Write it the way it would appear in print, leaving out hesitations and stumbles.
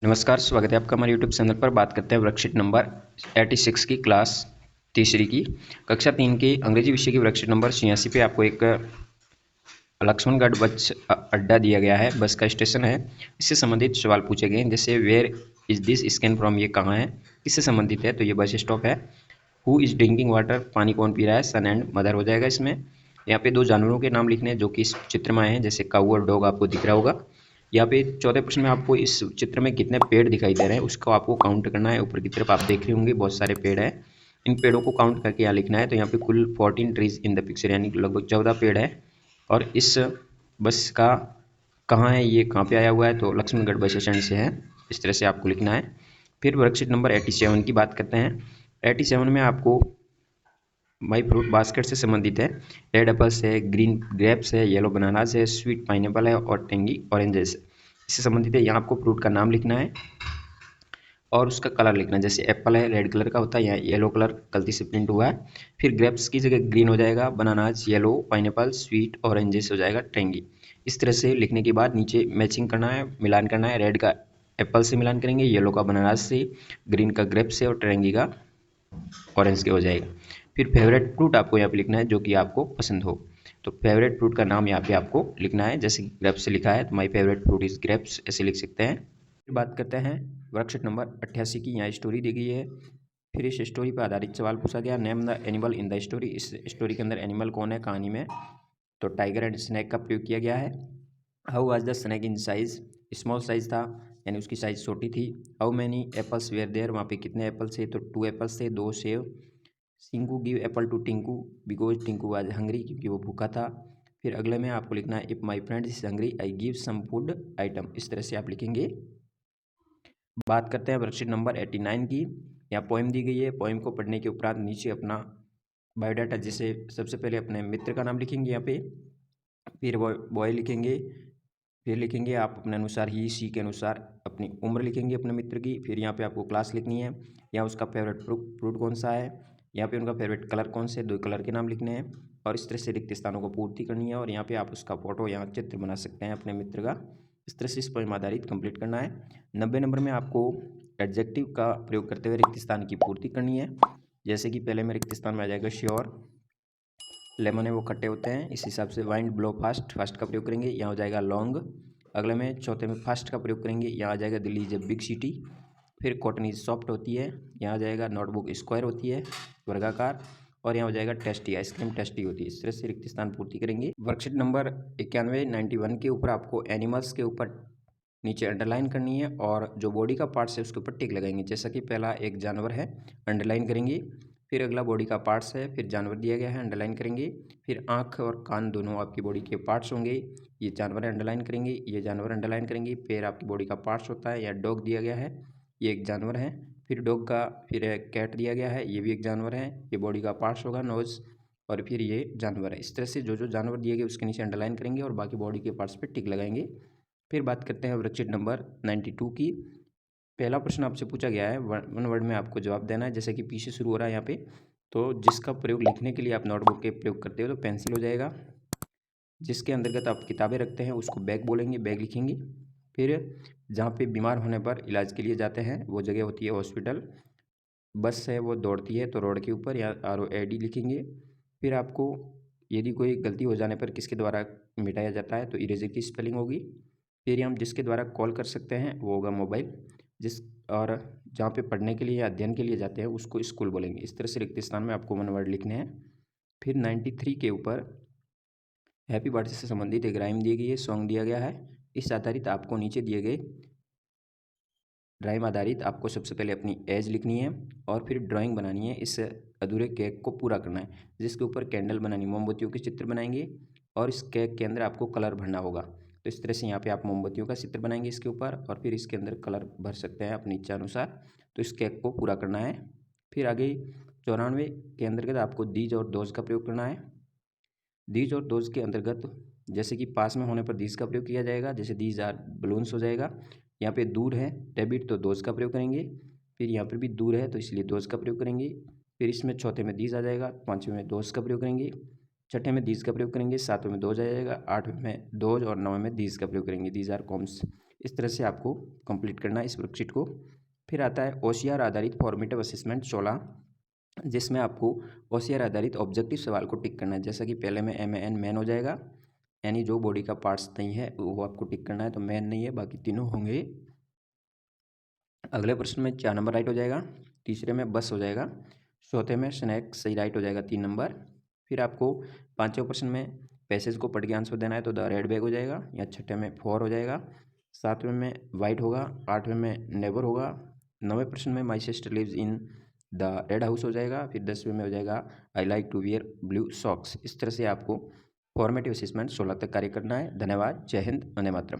नमस्कार, स्वागत है आपका हमारे यूट्यूब चैनल पर। बात करते हैं वर्कशीट नंबर 86 की क्लास तीसरी की कक्षा 3 की अंग्रेजी विषय की वर्कशीट नंबर 86 पे आपको एक लक्ष्मणगढ़ बस अड्डा दिया गया है, बस का स्टेशन है। इससे संबंधित सवाल पूछे गए हैं, जैसे where is this scan from, ये कहाँ है, किससे संबंधित है, तो ये बस स्टॉप है। हु इज ड्रिंकिंग वाटर, पानी कौन पी रहा है, सन एंड मदर हो जाएगा इसमें। यहाँ पे दो जानवरों के नाम लिखने हैं जो कि इस चित्र में आए हैं, जैसे काऊ और डॉग आपको दिख रहा होगा। यहाँ पे चौथे प्रश्न में आपको इस चित्र में कितने पेड़ दिखाई दे रहे हैं उसको आपको काउंट करना है। ऊपर की तरफ आप देख रहे होंगे बहुत सारे पेड़ हैं, इन पेड़ों को काउंट करके यहाँ लिखना है। तो यहाँ पे कुल 14 ट्रीज इन द पिक्चर, यानी लगभग 14 पेड़ है। और इस बस का कहाँ है, ये कहाँ पे आया हुआ है, तो लक्ष्मणगढ़ बस स्टैंड से है। इस तरह से आपको लिखना है। फिर वर्कशीट नंबर 87 की बात करते हैं। 87 में आपको माई फ्रूट बास्केट से संबंधित है। रेड एप्पल्स है, ग्रीन ग्रेप्स है, येलो बनानास है, स्वीट पाइनएप्पल है और टेंगी ऑरेंजेस इससे संबंधित है। यहाँ आपको फ्रूट का नाम लिखना है और उसका कलर लिखना है। जैसे एप्पल है रेड कलर का होता है, यहाँ येलो कलर गलती से प्रिंट हुआ है। फिर ग्रेप्स की जगह ग्रीन हो जाएगा, bananas yellow, pineapple sweet, oranges हो जाएगा टेंगी। इस तरह से लिखने के बाद नीचे मैचिंग करना है, मिलान करना है। रेड का एप्पल से मिलान करेंगे, येलो का बनानास से, ग्रीन का ग्रेप्स से और टेंगी का ऑरेंज के हो जाएगा। फिर फेवरेट फ्रूट आपको यहाँ पे लिखना है जो कि आपको पसंद हो। तो फेवरेट फ्रूट का नाम यहाँ पे आपको लिखना है, जैसे ग्रेप्स से लिखा है तो my favourite fruit is grapes ऐसे लिख सकते हैं। फिर बात करते हैं वर्कशीट नंबर 88 की। यहाँ स्टोरी दी गई है। फिर इस स्टोरी पर आधारित सवाल पूछा गया, name the animal in the story. इस स्टोरी के अंदर एनिमल कौन है कहानी में, तो टाइगर एंड स्नैक का प्रयोग किया गया है। How was the snack in size, small size था यानी उसकी साइज छोटी थी। How many apples were there, वहाँ पे कितने एप्पल्स थे, तो 2 एप्पल्स थे, 2 सेव। Sinku give apple to Tinku because Tinku was hungry, क्योंकि वो भूखा था। फिर अगले में आपको लिखना है, if my friend is hungry I give some food item. इस तरह से आप लिखेंगे। बात करते हैं वर्कशीट नंबर 89 की। यहाँ पोएम दी गई है। पोएम को पढ़ने के उपरांत नीचे अपना बायोडाटा, जैसे सबसे पहले अपने मित्र का नाम लिखेंगे यहाँ पे, फिर बॉय लिखेंगे, फिर लिखेंगे आप अपने अनुसार ही सी के अनुसार अपनी उम्र लिखेंगे अपने मित्र की। फिर यहाँ पे आपको क्लास लिखनी है, यहाँ उसका फेवरेट फ्रूट कौन सा है, यहाँ पे उनका फेवरेट कलर कौन से, 2 कलर के नाम लिखने हैं। और इस तरह से रिक्त स्थानों को पूर्ति करनी है। और यहाँ पे आप उसका फोटो यहाँ चित्र बना सकते हैं अपने मित्र का। इस तरह से इस पोएम आधारित कंप्लीट करना है। 90 नंबर में आपको एडजेक्टिव का प्रयोग करते हुए रिक्त स्थान की पूर्ति करनी है। जैसे कि पहले में रिक्त स्थान में आ जाएगा श्योर, लेमन है वो खट्टे होते हैं, इस हिसाब से वाइंड ब्लो फास्ट, फास्ट का प्रयोग करेंगे, यहाँ हो जाएगा लॉन्ग। अगले में चौथे में फास्ट का प्रयोग करेंगे, यहाँ आ जाएगा Delhi is a big city. फिर कॉटन इज सॉफ्ट होती है, यहाँ आ जाएगा नोटबुक स्क्वायर होती है वर्गाकार। और यहाँ हो जाएगा टेस्टी, आइसक्रीम टेस्टी होती है। इस तरह से रिक्त स्थान पूर्ति करेंगे। वर्कशीट नंबर 91 के ऊपर आपको एनिमल्स के ऊपर नीचे अंडरलाइन करनी है और जो बॉडी का पार्ट्स है उसके ऊपर टिक लगाएंगे। जैसा कि पहला एक जानवर है, अंडरलाइन करेंगे। फिर अगला बॉडी का पार्ट्स है, फिर जानवर दिया गया है, अंडरलाइन करेंगे। फिर आँख और कान दोनों आपकी बॉडी के पार्ट्स होंगे, ये जानवर अंडरलाइन करेंगे, ये जानवर अंडरलाइन करेंगे। पैर आपकी बॉडी का पार्ट्स होता है, या डॉग दिया गया है, ये एक जानवर है। फिर डॉग का, फिर कैट दिया गया है, ये भी एक जानवर है, ये बॉडी का पार्ट्स होगा नोज़। और फिर ये जानवर है। इस तरह से जो जो जानवर दिए गए उसके नीचे अंडरलाइन करेंगे और बाकी बॉडी के पार्ट्स पे टिक लगाएंगे। फिर बात करते हैं वर्कशीट नंबर 92 की। पहला प्रश्न आपसे पूछा गया है, वन वर्ड में आपको जवाब देना है। जैसे कि पीछे शुरू हो रहा है यहाँ पे, तो जिसका प्रयोग लिखने के लिए आप नोटबुक के प्रयोग करते हो तो पेंसिल हो जाएगा। जिसके अंतर्गत आप किताबें रखते हैं उसको बैग बोलेंगे, बैग लिखेंगे। फिर जहाँ पे बीमार होने पर इलाज के लिए जाते हैं वो जगह होती है हॉस्पिटल। बस है वो दौड़ती है तो रोड के ऊपर या ROAD लिखेंगे। फिर आपको यदि कोई गलती हो जाने पर किसके द्वारा मिटाया जाता है तो इरेजर की स्पेलिंग होगी। फिर हम जिसके द्वारा कॉल कर सकते हैं वो होगा मोबाइल। जिस और जहाँ पे पढ़ने के लिए या अध्ययन के लिए जाते हैं उसको स्कूल बोलेंगे। इस तरह से रिक्त स्थान में आपको 1 वर्ड लिखने हैं। फिर 93 के ऊपर हैप्पी बर्थडे से संबंधित एक राइम दी गई है, सॉन्ग दिया गया है। इस आधारित आपको नीचे दिए गए राइम आधारित आपको सबसे पहले अपनी एज लिखनी है और फिर ड्राइंग बनानी है। इस अधूरे केक को पूरा करना है, जिसके ऊपर कैंडल बनानी, मोमबत्तियों के चित्र बनाएंगे और इस केक के अंदर आपको कलर भरना होगा। तो इस तरह से यहाँ पे आप मोमबत्तियों का चित्र बनाएंगे इसके ऊपर और फिर इसके अंदर कलर भर सकते हैं अपनी इच्छा अनुसार। तो इस केक को पूरा करना है। फिर आगे 94 के अंतर्गत आपको दीज और दोज का प्रयोग करना है। दीज और दोज के अंतर्गत जैसे कि पास में होने पर दीज का प्रयोग किया जाएगा, जैसे दीज आर बलून्स हो जाएगा। यहाँ पे दूर है डेबिट तो दोज का प्रयोग करेंगे। फिर यहाँ पर भी दूर है तो इसलिए दोज का प्रयोग करेंगे। फिर इसमें चौथे में दीज आ जाएगा, पाँचवें में दोज का प्रयोग करेंगे, छठे में दीज का प्रयोग करेंगे, सातवें में दोज आ जाएगा, आठवें में दोज और नौवें में दीज का प्रयोग करेंगे। These are comes. इस तरह से आपको कंप्लीट करना है इस वर्कशीट को। फिर आता है OCR आधारित फॉर्मेटिव असेसमेंट 16, जिसमें आपको OCR आधारित ऑब्जेक्टिव सवाल को टिक करना है। जैसा कि पहले में MAN मैन हो जाएगा, यानी जो बॉडी का पार्ट्स नहीं है वो आपको टिक करना है, तो मैन नहीं है, बाकी तीनों होंगे। अगले प्रश्न में 4 नंबर राइट हो जाएगा, तीसरे में बस हो जाएगा, चौथे में स्नैक सही राइट हो जाएगा 3 नंबर। फिर आपको पाँचवें प्रश्न में पैसेज को पढ़ के आंसर देना है, तो द रेड बैग हो जाएगा, या छठे में 4 हो जाएगा, सातवें में वाइट होगा, आठवें में नेवर होगा, नौवें प्रश्न में my sister lives in the red house हो जाएगा, फिर 10वें में हो जाएगा I like to wear blue socks. इस तरह से आपको फॉर्मेटिव असेसमेंट 16 तक कार्य करना है। धन्यवाद। जय हिंद, वंदे मातरम।